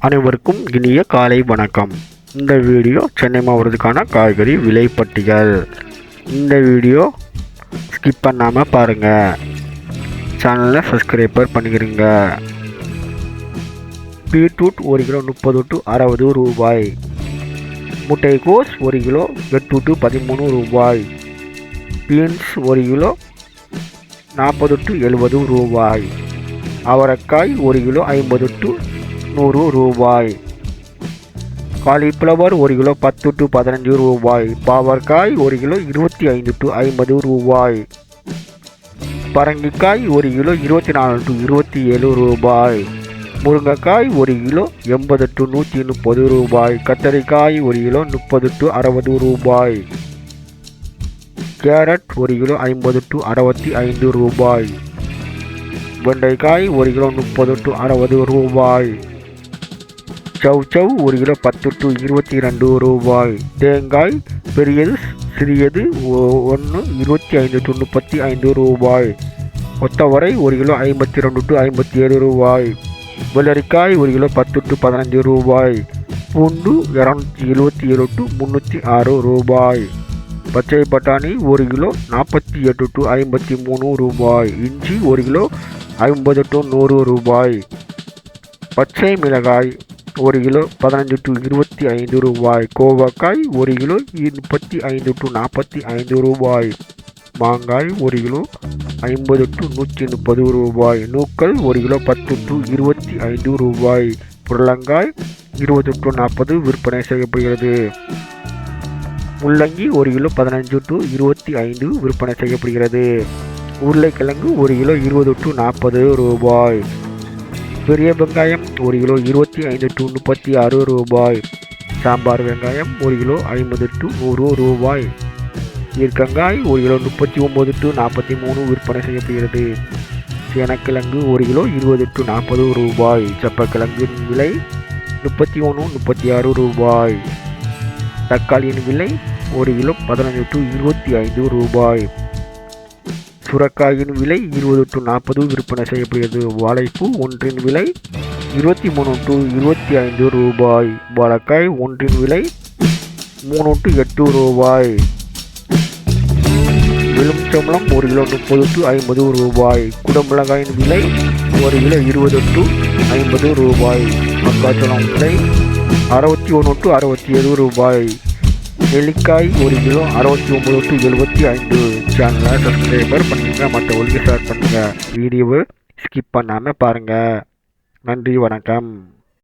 அனைவருக்கும் இனிய காலை வணக்கம். இந்த வீடியோ சென்னை மாவட்டத்துக்கான காய்கறி விலைப்பட்டியல். இந்த வீடியோ ஸ்கிப் பண்ணாமல் பாருங்கள். சேனலை சப்ஸ்கிரைபர் பண்ணிக்கிறீங்க. பீட்ரூட் 1 கிலோ 30 to 60 ரூபாய். முட்டைக்கோஸ் 1 கிலோ 8 to 13 ரூபாய். பீன்ஸ் 1 கிலோ 40 to 70 ரூபாய். அவரைக்காய் 1 கிலோ 50 to 100 ரூபாய். காலிஃப்ளவர் 1 கிலோ 10 to 15 ரூபாய். பாவற்காய் 1 கிலோ 25 to 50 ரூபாய். பரங்கிக்காய் 1 கிலோ 24 to 27 ரூபாய். முருங்கைக்காய் 1 கிலோ 80 to 130 ரூபாய். கத்தரிக்காய் 1 கிலோ 30 to 60 ரூபாய். கேரட் 1 கிலோ 50 to 65 ரூபாய். வெண்டைக்காய் 1 கிலோ 30 to 60 ரூபாய். சவ் 1 கிலோ 10 to 22 ரூபாய். தேங்காய் பெரியது சிறியது 1 25 to 35 ரூபாய். கொத்தவரை 1 கிலோ 52 to 57 ரூபாய். வெள்ளரிக்காய் 1 கிலோ 10 to 15 ரூபாய். பூண்டு 277 to 306 ரூபாய். பச்சை பட்டாணி 1 கிலோ 48 to 53 ரூபாய். இஞ்சி 1 கிலோ 50 to 100 ரூபாய். பச்சை மிளகாய் 1 கிலோ 15 to 25 ரூபாய். கோவக்காய் 1 கிலோ 35 to 45 ரூபாய். மாங்காய் 1 கிலோ 50 to 130 ரூபாய். நூக்கல் 1 கிலோ 10 to 25 ரூபாய். புடலங்காய் 20 to 40 விற்பனை செய்யப்படுகிறது. முள்ளங்கி 1 கிலோ 15 to 25 விற்பனை செய்யப்படுகிறது. உருளைக்கிழங்கு 1 கிலோ 20 to 40 ரூபாய். பெரிய வெங்காயம் 1 கிலோ 25 to 36 ரூபாய். சாம்பார் வெங்காயம் 1 கிலோ 50 to 100 ரூபாய். ஈர்க்கங்காய் 1 கிலோ 39 to 43 விற்பனை செய்யப்படுகிறது. சேனக்கிழங்கு 1 கிலோ 20 to 40 ரூபாய். சப்பக்கிழங்கின் விலை 31 36 ரூபாய். தக்காளியின் விலை 1 கிலோ 15 to 25 ரூபாய். சுரக்காயின் விலை 20 to 40 விற்பனை செய்யப்படுகிறது. வாழைப்பூ ஒன்றின் விலை 23 to 25 ரூபாய். வாழைக்காய் ஒன்றின் விலை 3 to 8 ரூபாய். எலுமிச்சம்பழம் 1 கிலோ 30 to 50 ரூபாய். குடமிளகாயின் விலை 1 கிலோ 20 to 50 ரூபாய். மக்காச்சோளம் விலை 61 to 67 ரூபாய். நெல்லிக்காய் 1 கிலோ 69 to 75. சேனலை சப்ஸ்கிரைபர் பண்ணுங்கள், மற்றவங்களுக்கு ஷேர் பண்ணுங்கள். வீடியோவை ஸ்கிப் பண்ணாமல் பாருங்கள். நன்றி, வணக்கம்.